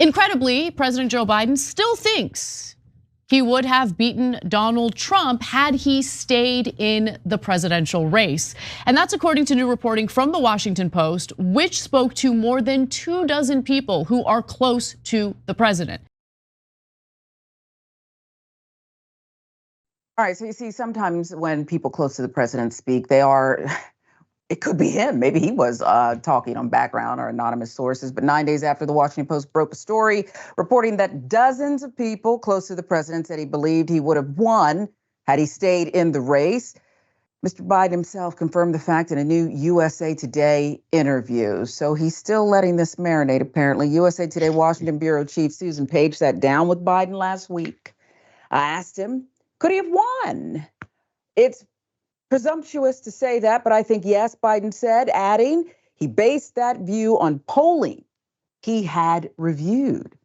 Incredibly, President Joe Biden still thinks he would have beaten Donald Trump had he stayed in the presidential race. And that's according to new reporting from the Washington Post, which spoke to more than 24 people who are close to the president. All right, so you see, sometimes when people close to the president speak, it could be him. Maybe he was talking on background or anonymous sources. But 9 days after the Washington Post broke a story reporting that dozens of people close to the president said he believed he would have won had he stayed in the race, Mr. Biden himself confirmed the fact in a new USA Today interview. So he's still letting this marinate, apparently. USA Today Washington Bureau Chief Susan Page sat down with Biden last week. I asked him, could he have won? It's presumptuous to say that, but I think yes, Biden said, adding he based that view on polling he had reviewed.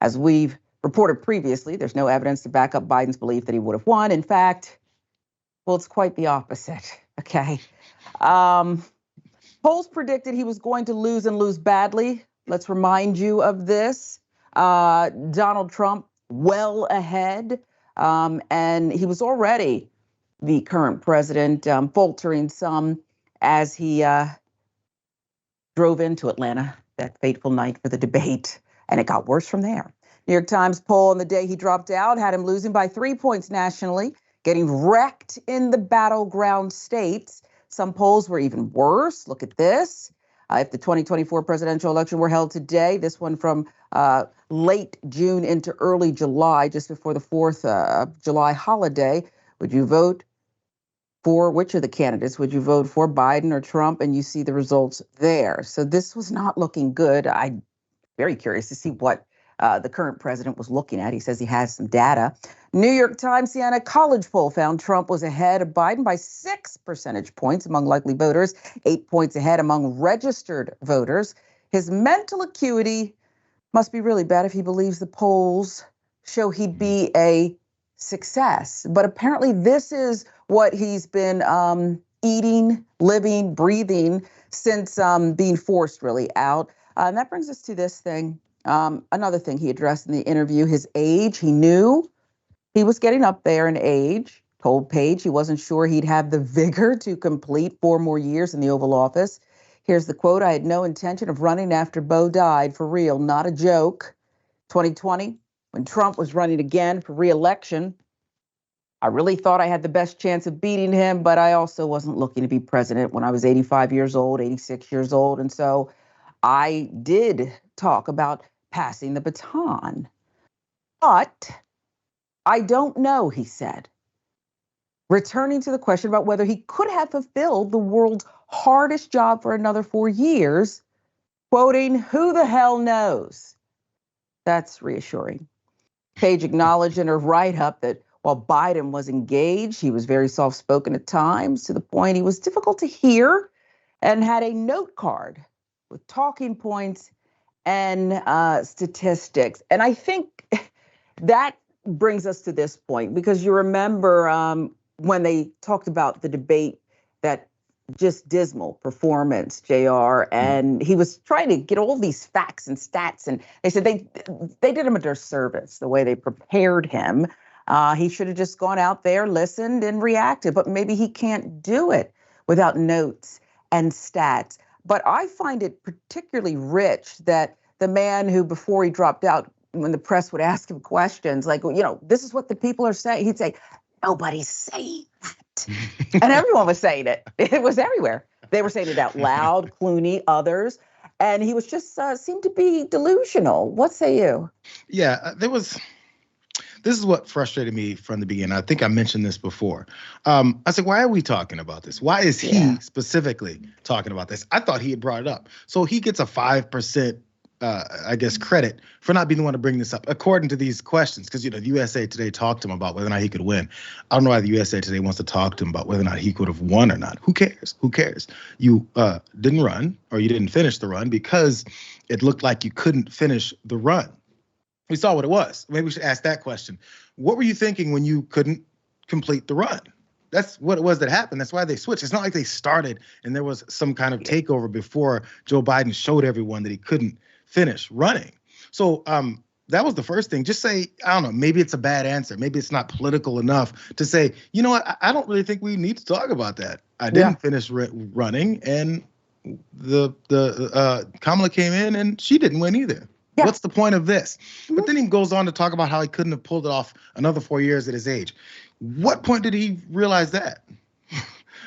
As we've reported previously, there's no evidence to back up Biden's belief that he would have won. In fact, well, it's quite the opposite, okay? Polls predicted he was going to lose and lose badly. Let's remind you of this. Donald Trump well ahead, and he was already the current president, faltering some as he drove into Atlanta that fateful night for the debate, and it got worse from there. New York Times poll on the day he dropped out had him losing by 3 points nationally, getting wrecked in the battleground states. Some polls were even worse. Look at this. If the 2024 presidential election were held today, this one from late June into early July, just before the 4th of July holiday, would you vote for which of the candidates? Would you vote for Biden or Trump? And you see the results there. So this was not looking good. I'm very curious to see what the current president was looking at. He says he has some data. New York Times Siena College poll found Trump was ahead of Biden by 6 percentage points among likely voters, 8 points ahead among registered voters. His mental acuity must be really bad if he believes the polls show he'd be a success. But apparently this is what he's been eating, living, breathing since being forced really out. And that brings us to this thing. Another thing he addressed in the interview, his age. He knew he was getting up there in age, told Page he wasn't sure he'd have the vigor to complete 4 more years in the Oval Office. Here's the quote: I had no intention of running after Beau died, for real, not a joke. 2020, when Trump was running again for reelection, I really thought I had the best chance of beating him, but I also wasn't looking to be president when I was 85 years old, 86 years old. And so I did talk about passing the baton. But I don't know, he said, returning to the question about whether he could have fulfilled the world's hardest job for another 4 years, quoting, who the hell knows? That's reassuring. Page acknowledged in her write-up that while Biden was engaged, he was very soft-spoken at times, to the point he was difficult to hear, and had a note card with talking points and statistics. And I think that brings us to this point, because you remember when they talked about the debate, that just dismal performance, JR, and he was trying to get all these facts and stats, and they said they did him a disservice the way they prepared him. He should have just gone out there, listened, and reacted, but maybe he can't do it without notes and stats. But I find it particularly rich that the man who, before he dropped out, when the press would ask him questions like, you know, this is what the people are saying, he'd say, nobody's saying that. And everyone was saying it. It was everywhere. They were saying it out loud, Clooney, others. And he was just seemed to be delusional. What say you? Yeah, this is what frustrated me from the beginning. I think I mentioned this before. I said, why are we talking about this? Why is he specifically talking about this? I thought he had brought it up. So he gets a 5%, I guess, credit for not being the one to bring this up, according to these questions. Because, you know, the USA Today talked to him about whether or not he could win. I don't know why the USA Today wants to talk to him about whether or not he could have won or not. Who cares? Who cares? You didn't run, or you didn't finish the run because it looked like you couldn't finish the run. We saw what it was. Maybe we should ask that question. What were you thinking when you couldn't complete the run? That's what it was that happened. That's why they switched. It's not like they started and there was some kind of takeover before Joe Biden showed everyone that he couldn't finish running. So that was the first thing. Just say, I don't know, maybe it's a bad answer. Maybe it's not political enough to say, you know what, I don't really think we need to talk about that. I didn't finish running, and the Kamala came in and she didn't win either. Yeah. What's the point of this? But then he goes on to talk about how he couldn't have pulled it off another 4 years at his age. What point did he realize that?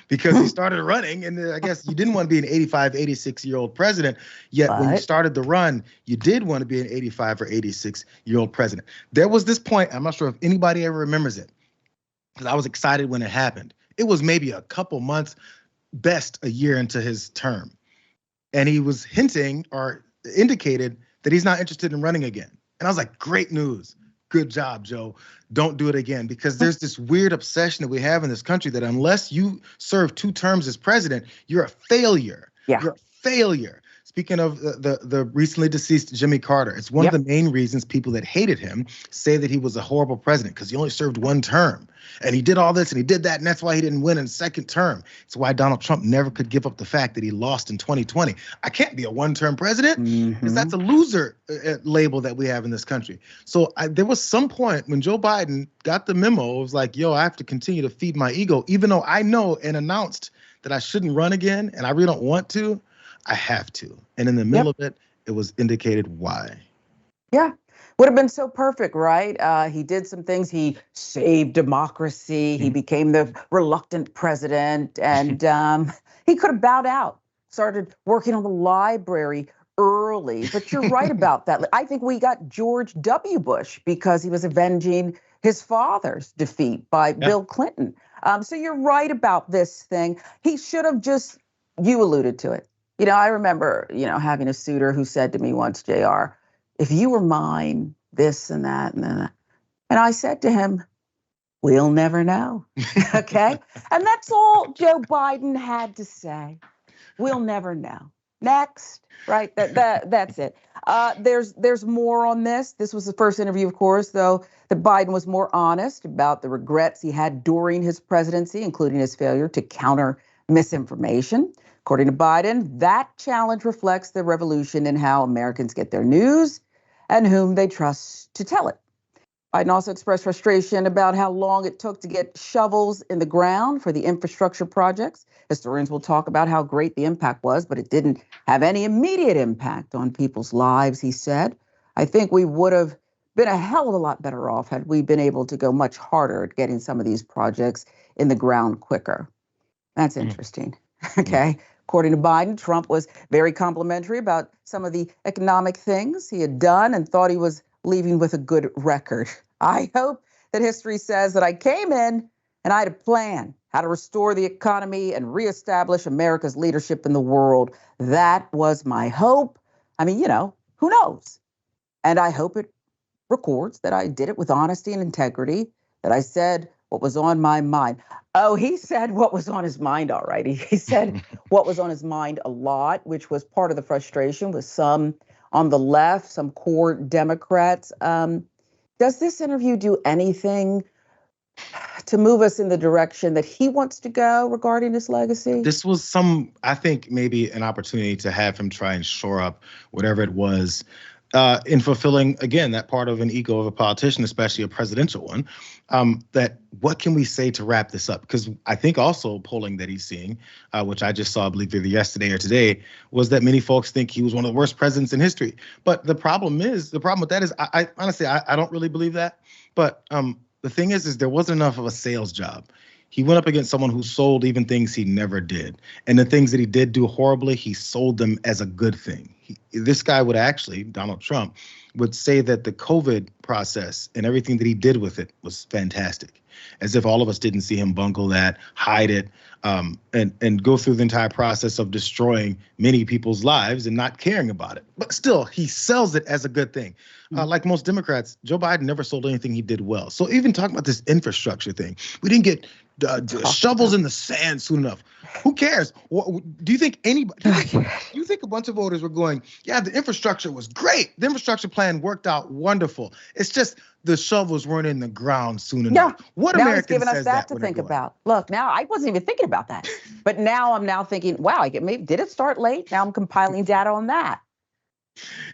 Because he started running, and I guess you didn't want to be an 85, 86-year-old president, yet when you started the run, you did want to be an 85 or 86-year-old president. There was this point, I'm not sure if anybody ever remembers it, because I was excited when it happened. It was maybe a couple months, best a year into his term. And he was hinting or indicated that he's not interested in running again. And I was like, great news. Good job, Joe. Don't do it again. Because there's this weird obsession that we have in this country that unless you serve 2 terms as president, you're a failure. Yeah. You're a failure. Speaking of the recently deceased Jimmy Carter, it's one of the main reasons people that hated him say that he was a horrible president because he only served 1 term. And he did all this and he did that, and that's why he didn't win in 2nd term. It's why Donald Trump never could give up the fact that he lost in 2020. I can't be a 1-term president because that's a loser label that we have in this country. So there was some point when Joe Biden got the memo, it was like, yo, I have to continue to feed my ego, even though I know and announced that I shouldn't run again and I really don't want to. I have to. And in the middle of it, it was indicated why. Yeah. Would have been so perfect, right? He did some things. He saved democracy. He became the reluctant president. And he could have bowed out, started working on the library early. But you're right about that. I think we got George W. Bush because he was avenging his father's defeat by Bill Clinton. So you're right about this thing. He should have just, you alluded to it. You know, I remember, having a suitor who said to me once, JR, if you were mine, this and that and that. And I said to him, we'll never know. Okay. And that's all Joe Biden had to say. We'll never know. Next. Right. That's it. There's more on this. This was the first interview, of course, though, that Biden was more honest about the regrets he had during his presidency, including his failure to counter misinformation. According to Biden, that challenge reflects the revolution in how Americans get their news and whom they trust to tell it. Biden also expressed frustration about how long it took to get shovels in the ground for the infrastructure projects. Historians will talk about how great the impact was, but it didn't have any immediate impact on people's lives, he said. I think we would have been a hell of a lot better off had we been able to go much harder at getting some of these projects in the ground quicker. That's interesting. Okay. According to Biden, Trump was very complimentary about some of the economic things he had done and thought he was leaving with a good record. I hope that history says that I came in and I had a plan how to restore the economy and reestablish America's leadership in the world. That was my hope. I mean, who knows? And I hope it records that I did it with honesty and integrity, that I said what was on my mind. Oh, he said what was on his mind, all right. He said what was on his mind a lot, which was part of the frustration with some on the left, some core Democrats. Does this interview do anything to move us in the direction that he wants to go regarding his legacy? This was I think maybe an opportunity to have him try and shore up whatever it was in fulfilling, again, that part of an ego of a politician, especially a presidential one, that what can we say to wrap this up? Because I think also polling that he's seeing, which I just saw, I believe either yesterday or today, was that many folks think he was one of the worst presidents in history. But the problem with that is, I honestly, I don't really believe that. But the thing is there wasn't enough of a sales job. He went up against someone who sold even things he never did. And the things that he did do horribly, he sold them as a good thing. This guy would actually, Donald Trump, would say that the COVID process and everything that he did with it was fantastic. As if all of us didn't see him bungle that, hide it, and go through the entire process of destroying many people's lives and not caring about it. But still, he sells it as a good thing. Like most Democrats, Joe Biden never sold anything he did well. So even talking about this infrastructure thing, we didn't get shovels in the sand soon enough. Who cares? Do you think anybody? Do you think a bunch of voters were going, yeah, the infrastructure was great. The infrastructure plan worked out wonderful. It's just the shovels weren't in the ground soon enough. Yeah. What now American he's giving us that to think about. Look, now I wasn't even thinking about that, but now I'm thinking, wow, maybe did it start late? Now I'm compiling data on that.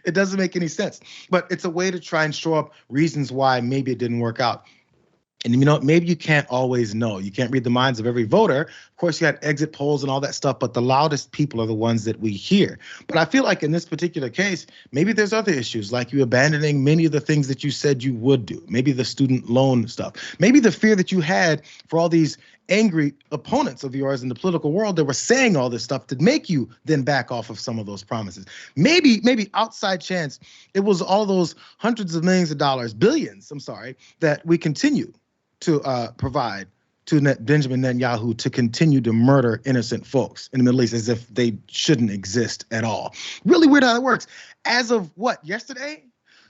It doesn't make any sense. But it's a way to try and show up reasons why maybe it didn't work out. And maybe you can't always know. You can't read the minds of every voter. Of course, you had exit polls and all that stuff, but the loudest people are the ones that we hear. But I feel like in this particular case, maybe there's other issues, like you abandoning many of the things that you said you would do. Maybe the student loan stuff. Maybe the fear that you had for all these angry opponents of yours in the political world that were saying all this stuff to make you then back off of some of those promises. Maybe outside chance, it was all those hundreds of millions of dollars, billions, I'm sorry, that we continue to provide to Benjamin Netanyahu to continue to murder innocent folks in the Middle East as if they shouldn't exist at all. Really weird how it works. As of yesterday,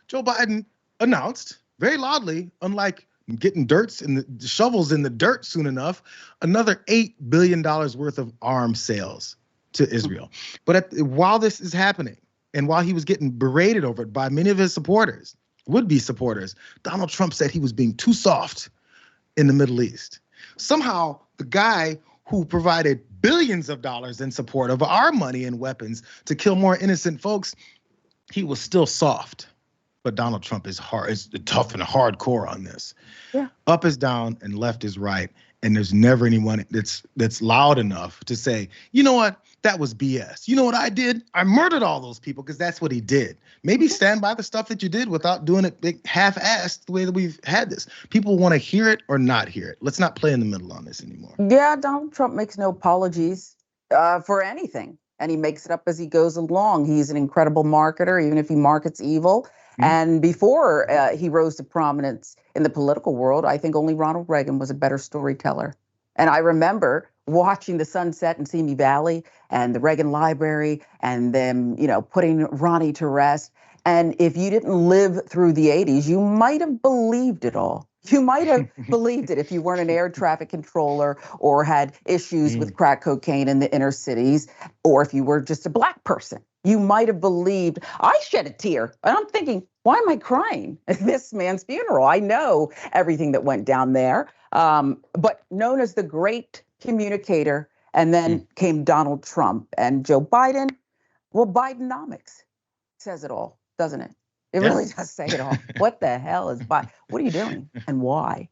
Joe Biden announced very loudly, unlike getting the shovels in the dirt soon enough, another $8 billion worth of arms sales to Israel. But while this is happening, and while he was getting berated over it by many of his supporters, would-be supporters, Donald Trump said he was being too soft in the Middle East. Somehow, the guy who provided billions of dollars in support of our money and weapons to kill more innocent folks, he was still soft. But Donald Trump is tough and hardcore on this. Yeah. Up is down and left is right. And there's never anyone that's loud enough to say, you know what, that was BS. You know what I did? I murdered all those people, because that's what he did. Maybe stand by the stuff that you did without doing it half-assed the way that we've had this. People want to hear it or not hear it. Let's not play in the middle on this anymore. Yeah, Donald Trump makes no apologies for anything. And he makes it up as he goes along. He's an incredible marketer, even if he markets evil. And before he rose to prominence in the political world, I think only Ronald Reagan was a better storyteller. And I remember watching the sunset in Simi Valley and the Reagan Library and them, putting Ronnie to rest. And if you didn't live through the 80s, you might have believed it all. You might have believed it if you weren't an air traffic controller or had issues with crack cocaine in the inner cities, or if you were just a Black person. You might have believed. I shed a tear, and I'm thinking, why am I crying at this man's funeral? I know everything that went down there, but known as the great communicator, and then came Donald Trump and Joe Biden. Well, Bidenomics says it all, doesn't it? It really does say it all. What the hell is Biden? What are you doing and why?